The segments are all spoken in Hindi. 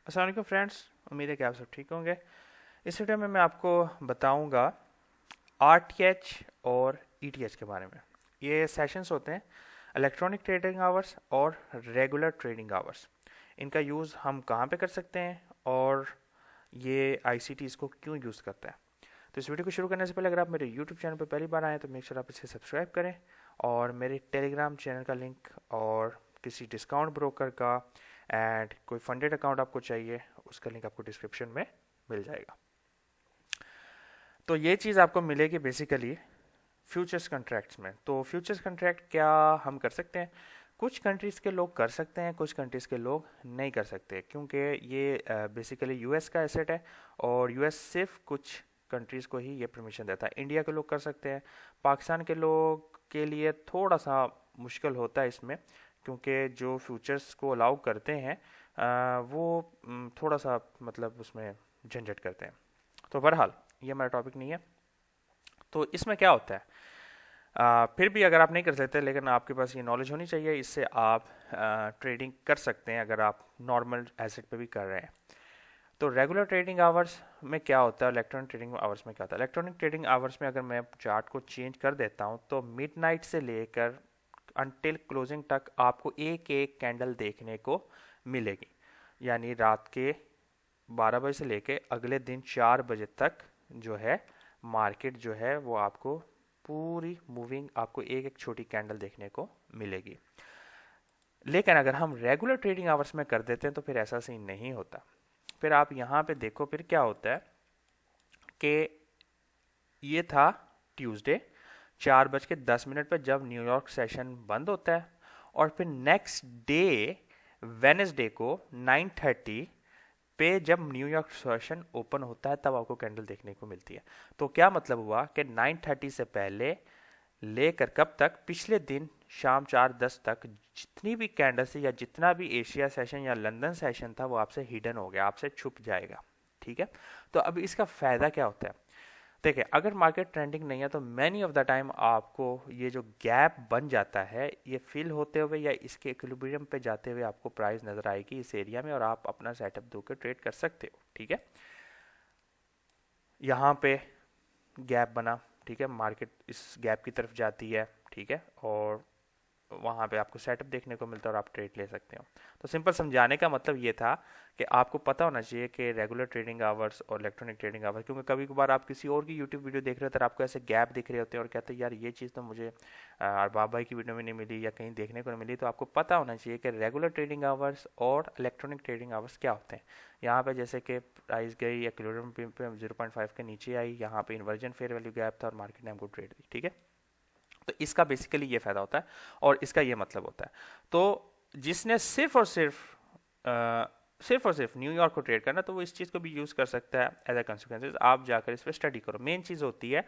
अस्सलाम वालेकुम फ्रेंड्स, उम्मीद है कि आप सब ठीक होंगे। इस वीडियो में मैं आपको बताऊंगा आरटीएच और ईटीएच के बारे में। ये सेशंस होते हैं इलेक्ट्रॉनिक ट्रेडिंग आवर्स और रेगुलर ट्रेडिंग आवर्स। इनका यूज़ हम कहाँ पे कर सकते हैं और ये आईसीटी इसको क्यों यूज़ करता है। तो इस वीडियो को शुरू करने से पहले अगर आप मेरे यूट्यूब चैनल पर पहली बार आएँ तो मेक श्योर आप इसे सब्सक्राइब करें, और मेरे टेलीग्राम चैनल का लिंक और किसी डिस्काउंट ब्रोकर का एंड कोई फंडेड अकाउंट आपको चाहिए उसका लिंक आपको डिस्क्रिप्शन में मिल जाएगा। तो ये चीज़ आपको मिलेगी बेसिकली फ्यूचर्स कॉन्ट्रैक्ट्स में। तो फ्यूचर्स कॉन्ट्रैक्ट क्या हम कर सकते हैं? कुछ कंट्रीज़ के लोग कर सकते हैं, कुछ कंट्रीज़ के लोग नहीं कर सकते, क्योंकि ये बेसिकली यूएस का एसेट है और यूएस सिर्फ कुछ कंट्रीज़ को ही ये परमिशन देता है। इंडिया के लोग कर सकते हैं, पाकिस्तान के लोग के लिए थोड़ा सा मुश्किल होता है इसमें, क्योंकि जो फ्यूचर्स को अलाउ करते हैं वो थोड़ा सा मतलब उसमें झंझट करते हैं। तो बहरहाल ये हमारा टॉपिक नहीं है। तो इसमें क्या होता है, फिर भी अगर आप नहीं कर सकते लेकिन आपके पास ये नॉलेज होनी चाहिए, इससे आप ट्रेडिंग कर सकते हैं अगर आप नॉर्मल एसेट पे भी कर रहे हैं। तो रेगुलर ट्रेडिंग आवर्स में क्या होता है, इलेक्ट्रॉनिक ट्रेडिंग आवर्स में क्या होता है? इलेक्ट्रॉनिक ट्रेडिंग आवर्स में अगर मैं चार्ट को चेंज कर देता हूँ तो मिडनाइट से लेकर अनटिल क्लोजिंग तक आपको एक एक कैंडल देखने को मिलेगी। यानी रात के 12 बजे से लेके अगले दिन 4 बजे तक जो है मार्केट जो है वो आपको पूरी मूविंग आपको एक एक छोटी कैंडल देखने को मिलेगी। लेकिन अगर हम रेगुलर ट्रेडिंग आवर्स में कर देते हैं तो फिर ऐसा सीन नहीं होता। फिर आप यहाँ पे देखो फिर क्या होता है कि ये था ट्यूसडे 4:10 पर जब न्यूयॉर्क सेशन बंद होता है, और फिर नेक्स्ट डे वेनेसडे को 9:30 पे जब न्यूयॉर्क सेशन ओपन होता है तब आपको कैंडल देखने को मिलती है। तो क्या मतलब हुआ कि 9:30 से पहले लेकर कब तक, पिछले दिन शाम 4:10 तक जितनी भी कैंडल्स या जितना भी एशिया सेशन या लंदन सेशन था वो आपसे हिडन हो गया, आपसे छुप जाएगा। ठीक है। तो अब इसका फायदा क्या होता है? देखिए, अगर मार्केट ट्रेंडिंग नहीं है तो मैनी ऑफ द टाइम आपको ये जो गैप बन जाता है ये फिल होते हुए या इसके इक्विलिब्रियम पे जाते हुए आपको प्राइस नजर आएगी इस एरिया में, और आप अपना सेटअप दो के ट्रेड कर सकते हो। ठीक है। यहाँ पे गैप बना, ठीक है, मार्केट इस गैप की तरफ जाती है, ठीक है, और वहाँ पे आपको सेटअप देखने को मिलता है और आप ट्रेड ले सकते हो। तो सिंपल समझाने का मतलब ये था कि आपको पता होना चाहिए कि रेगुलर ट्रेडिंग आवर्स और इलेक्ट्रॉनिक ट्रेडिंग आवर्स, क्योंकि कभी कभार आप किसी और की यूट्यूब वीडियो देख रहे होते हैं, आपको ऐसे गैप दिख रहे होते हैं और कहते हैं यार ये चीज़ तो मुझे अरबाब भाई की वीडियो में नहीं मिली या कहीं देखने को नहीं मिली। तो आपको पता होना चाहिए कि रेगुलर ट्रेडिंग आवर्स और इलेक्ट्रॉनिक ट्रेडिंग आवर्स क्या होते हैं। यहाँ पे जैसे कि प्राइस गई एक्विलिब्रियम पे 0.5 के नीचे आई, यहाँ पे इन्वर्जन फेयर वैल्यू गैप था और मार्केट ने हमको ट्रेड दी। ठीक है। तो इसका बेसिकली ये फायदा होता है और इसका ये मतलब होता है। तो जिसने सिर्फ और सिर्फ न्यूयॉर्क को ट्रेड करना तो वो इस चीज़ को भी यूज़ कर सकता है एज ए कंसिक्वेंसेज। आप जाकर इस पर स्टडी करो। मेन चीज़ होती है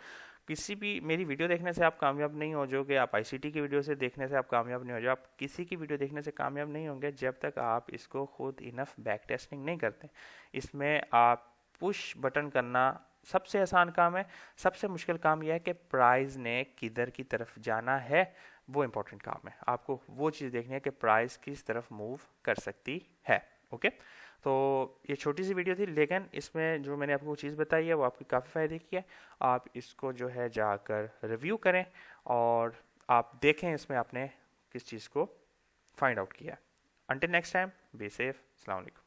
किसी भी मेरी वीडियो देखने से आप कामयाब नहीं हो जाओगे, आप आईसीटी की वीडियो से देखने से आप कामयाब नहीं हो जाओ, आप किसी की वीडियो देखने से कामयाब नहीं होंगे जब तक आप इसको खुद इनफ बैक टेस्टिंग नहीं करते। इसमें आप पुश बटन करना सबसे आसान काम है, सबसे मुश्किल काम यह है कि प्राइस ने किधर की तरफ जाना है, वो इंपॉर्टेंट काम है। आपको वो चीज़ देखनी है कि प्राइस किस तरफ मूव कर सकती है। ओके। तो ये छोटी सी वीडियो थी, लेकिन इसमें जो मैंने आपको चीज़ बताई है वो आपकी काफ़ी फ़ायदे की है। आप इसको जो है जाकर रिव्यू करें और आप देखें इसमें आपने किस चीज़ को फाइंड आउट किया। Until next time, be safe, अस्सलाम वालेकुम।